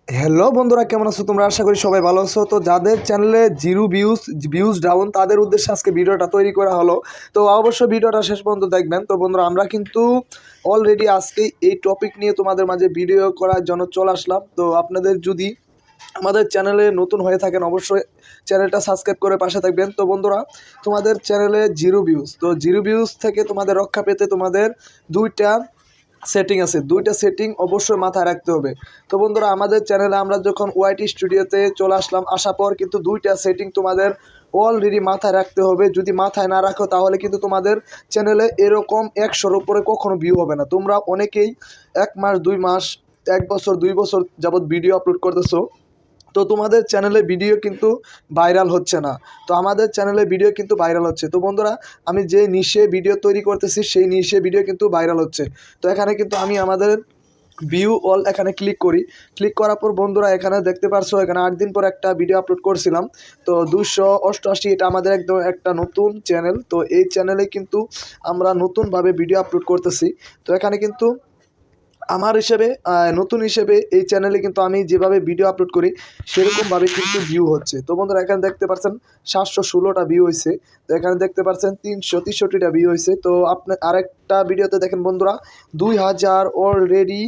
Hello বন্ধুরা, কেমন আছো তোমরা? আশা করি সবাই ভালো আছো। তো যাদের চ্যানেলে জিরো ভিউজ ডাউন, তাদের উদ্দেশ্যে আজকে ভিডিওটা তৈরি করা হলো। তো অবশ্যই ভিডিওটা শেষ পর্যন্ত দেখবেন। তো বন্ধুরা, আমরা কিন্তু অলরেডি আজকে এই টপিক নিয়ে তোমাদের মাঝে ভিডিও করার জন্য চলে আসলাম। তো আপনাদের যদি আমাদের চ্যানেলে নতুন হয়ে থাকেন, অবশ্যই চ্যানেলটা সাবস্ক্রাইব করে পাশে থাকবেন। তো বন্ধুরা, তোমাদের চ্যানেলে জিরো ভিউজ, তো জিরো ভিউজ থেকে তোমাদের রক্ষা পেতে তোমাদের দুইটা সেটিং আছে, দুইটা সেটিং অবশ্যই মাথায় রাখতে হবে। তো বন্ধুরা, আমাদের চ্যানেলে আমরা যখন ওয়াইটি স্টুডিওতে চলে আসলাম, আসার পর কিন্তু দুইটা সেটিং তোমাদের অলরেডি মাথায় রাখতে হবে। যদি মাথায় না রাখো তাহলে কিন্তু তোমাদের চ্যানেলে এরকম 100-র উপরে কখনো ভিউ হবে না। তোমরা অনেকেই 1 মাস 2 মাস 1 বছর 2 বছর যাবৎ ভিডিও আপলোড করতেছো, তো তোমাদের চ্যানেলে ভিডিও কিন্তু ভাইরাল হচ্ছে না। তো আমাদের চ্যানেলে ভিডিও কিন্তু ভাইরাল হচ্ছে। তো বন্ধুরা, আমি যে নিশে ভিডিও তৈরি করতেছি সেই নিশে ভিডিও কিন্তু ভাইরাল হচ্ছে। তো এখানে কিন্তু আমি আমাদের ভিউ অল এখানে ক্লিক করি। ক্লিক করার পর বন্ধুরা, এখানে দেখতে পারছো, এখানে 8 দিন পর একটা ভিডিও আপলোড করছিলাম। তো 288, এটা আমাদের একদম একটা নতুন চ্যানেল। তো এই চ্যানেলে কিন্তু আমরা নতুনভাবে ভিডিও আপলোড করতেছি। তো এখানে কিন্তু আমার হিসেবে নতুন হিসেবে এই চ্যানেলে কিন্তু আমি যেভাবে ভিডিও আপলোড করি সেরকমভাবে কিন্তু ভিউ হচ্ছে। তো বন্ধুরা, এখানে দেখতে পাচ্ছেন 716টা ভিউ হয়েছে। তো এখানে দেখতে পাচ্ছেন 363টা ভিউ হয়েছে। তো আপনি আরেকটা ভিডিওতে দেখেন বন্ধুরা, 2000 অলরেডি,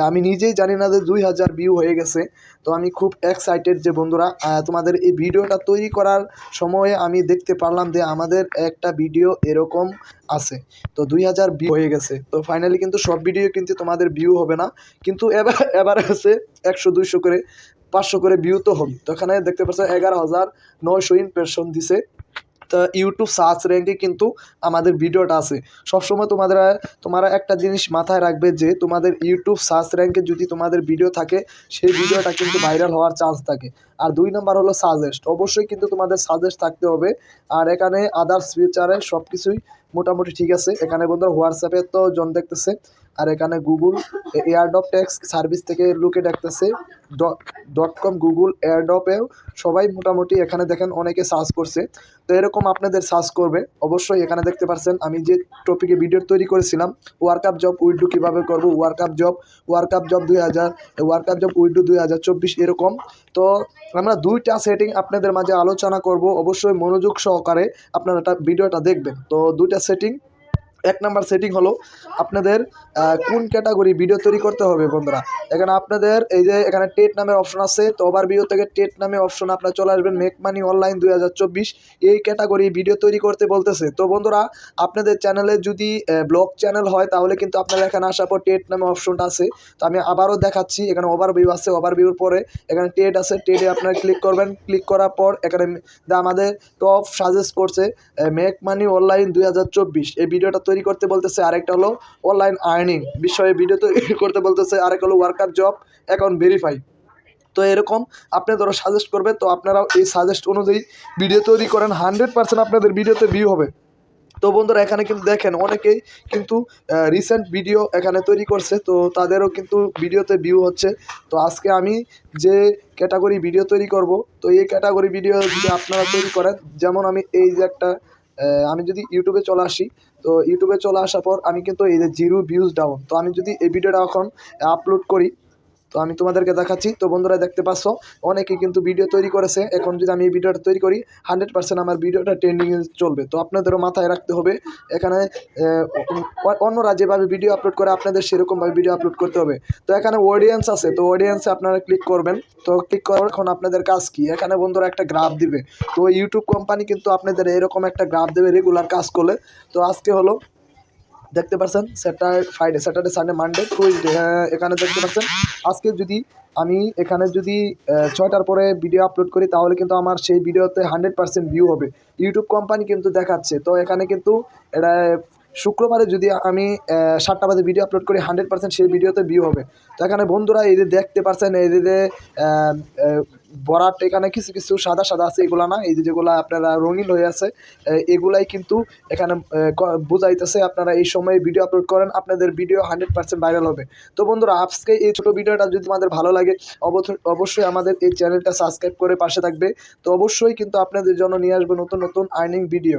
আমি নিজেই জানি না যে 2000 ভিউ হয়ে গেছে। তো আমি খুব এক্সাইটেড যে বন্ধুরা, তোমাদের এই ভিডিওটা তৈরি করার সময়ে আমি দেখতে পারলাম যে আমাদের একটা ভিডিও এরকম আছে। তো 2000 ভিউ হয়ে গেছে। তো ফাইনালি কিন্তু সব ভিডিও কিন্তু তোমাদের ভিউ হবে না, কিন্তু এবার আছে 100 200 করে 500 করে ভিউ তো হবে। তো এখানে দেখতে পাচ্ছ 11,900 ইমপ্রেশন দিছে। তো ইউটিউব সার্চ র্যাঙ্কে কিন্তু আমাদের ভিডিওটা আছে। সবসময় তোমরা একটা জিনিস মাথায় রাখবে যে তোমাদের ইউটিউব সার্চ র্যাঙ্কে যদি তোমাদের ভিডিও থাকে, সেই ভিডিওটা কিন্তু ভাইরাল হওয়ার চান্স থাকে। আর 2 নম্বর হলো সাজেস্ট, অবশ্যই কিন্তু তোমাদের সাজেস্ট থাকতে হবে। আর এখানে আদার্স ফিচারে সব কিছুই মোটামুটি ঠিক আছে। এখানে বন্ধুরা হোয়াটসঅ্যাপে তো জন দেখতেছে, আর এখানে গুগল এয়ারড্রপ টেক্সট সার্ভিস থেকে লোকে দেখতেছে .com, গুগল এয়ারড্রপেও সবাই মোটামুটি এখানে দেখেন অনেকে সার্চ করছে। তো এরকম আপনাদের সার্চ করবে। অবশ্যই এখানে দেখতে পাচ্ছেন আমি যে টপিকে ভিডিও তৈরি করেছিলাম, ওয়ার্কআপ জব উইড্রো কীভাবে করবো, workup job 2000, workup job withdraw 2024 এরকম। তো আমরা দুইটা সেটিং আপনাদের মাঝে আলোচনা করব, অবশ্যই মনোযোগ সহকারে আপনারা ভিডিওটা দেখবেন। তো দুইটা সেটিং, 1 নম্বর সেটিং হলো আপনাদের কোন ক্যাটাগরি ভিডিও তৈরি করতে হবে বন্ধুরা। এখানে আপনাদের এই যে এখানে টেট নামের অপশন আছে। তো ওভারভিউ থেকে টেট নামে অপশন আপনার চলে আসবেন, মেক মানি অনলাইন 2024, এই ক্যাটাগরি ভিডিও তৈরি করতে বলতেছে। তো বন্ধুরা, আপনাদের চ্যানেলে যদি ব্লগ চ্যানেল হয় তাহলে কিন্তু আপনারা এখানে আসার পর টেট নামে অপশনটা আছে। তো আমি আবারও দেখাচ্ছি, এখানে ওভারভিউ আছে, ওভারভিউর পরে এখানে টেট আছে, টেটে আপনারা ক্লিক করবেন। ক্লিক করার পর এখানে আমাদের টপ সাজেস্ট করছে মেক মানি অনলাইন 2024, এই ভিডিওটা তৈরি করতে বলতেছে। আরেকটা হলো অনলাইন আর্নিং বিষয়ে ভিডিও তৈরি করতে বলতেছে। আরেকটা হলো ওয়ার্কআপ জব অ্যাকাউন্ট ভেরিফাই। তো এরকম আপনাদেরও সাজেস্ট করবে। তো আপনারাও এই সাজেস্ট অনুযায়ী ভিডিও তৈরি করেন, 100% আপনাদের ভিডিওতে ভিউ হবে। তো বন্ধুরা, এখানে কিন্তু দেখেন অনেকেই কিন্তু রিসেন্ট ভিডিও এখানে তৈরি করছে, তো তাদেরও কিন্তু ভিডিওতে ভিউ হচ্ছে। তো আজকে আমি যে ক্যাটাগরি ভিডিও তৈরি করব, তো এই ক্যাটাগরি ভিডিও যদি আপনারা তৈরি করেন, যেমন আমি এই যে একটা আমি যদি ইউটিউবে চলে আসি, তো ইউটিউবে চলে আসার পর আমি কিন্তু এই যে জিরো ভিউজ ডাউন, তো আমি যদি এই ভিডিওটা এখন আপলোড করি, তো আমি তোমাদেরকে দেখাচ্ছি। তো বন্ধুরা, দেখতে পাচ্ছ অনেকে কিন্তু ভিডিও তৈরি করেছে। এখন যদি আমি এই ভিডিওটা তৈরি করি, 100% আমার ভিডিওটা ট্রেন্ডিংয়ে চলবে। তো আপনাদেরও মাথায় রাখতে হবে, এখানে অন্যরা যেভাবে ভিডিও আপলোড করে আপনাদের সেরকমভাবে ভিডিও আপলোড করতে হবে। তো এখানে অডিয়েন্স আছে, তো অডিয়েন্সে আপনারা ক্লিক করবেন। তো ক্লিক করার এখন আপনাদের কাজ কি, এখানে বন্ধুরা একটা গ্রাফ দিবে। তো ইউটিউব কোম্পানি কিন্তু আপনাদের এরকম একটা গ্রাফ দেবে রেগুলার কাজ করলে। তো আজকে হলো দেখতে পাচ্ছেন স্যাটারডে, সানডে, মানডে, টুইসডে, এখানে দেখতে পাচ্ছেন আজকে যদি আমি এখানে যদি 6টার পরে ভিডিও আপলোড করি তাহলে কিন্তু আমার সেই ভিডিওতে 100% ভিউ হবে, ইউটিউব কোম্পানি কিন্তু দেখাচ্ছে। তো এখানে কিন্তু এটা শুক্রবারে যদি আমি 7টা বাজে ভিডিও আপলোড করি, 100% সেই ভিডিওতে ভিউ হবে। তো এখানে বন্ধুরা এই যে দেখতে পাচ্ছেন, এই যে বরাট এখানে কিছু কিছু সাদা সাদা আছে, এগুলা না, এই যে যেগুলো আপনারা রঙিন হয়ে আছে, এগুলাই কিন্তু এখানে বোঝাইতেছে আপনারা এই সময়ে ভিডিও আপলোড করেন, আপনাদের ভিডিও 100% ভাইরাল হবে। তো বন্ধুরা, আজকে এই ছোটো ভিডিওটা যদি তোমাদের ভালো লাগে, অবশ্যই আমাদের এই চ্যানেলটা সাবস্ক্রাইব করে পাশে থাকবে। তো অবশ্যই কিন্তু আপনাদের জন্য নিয়ে আসবো নতুন নতুন আর্নিং ভিডিও।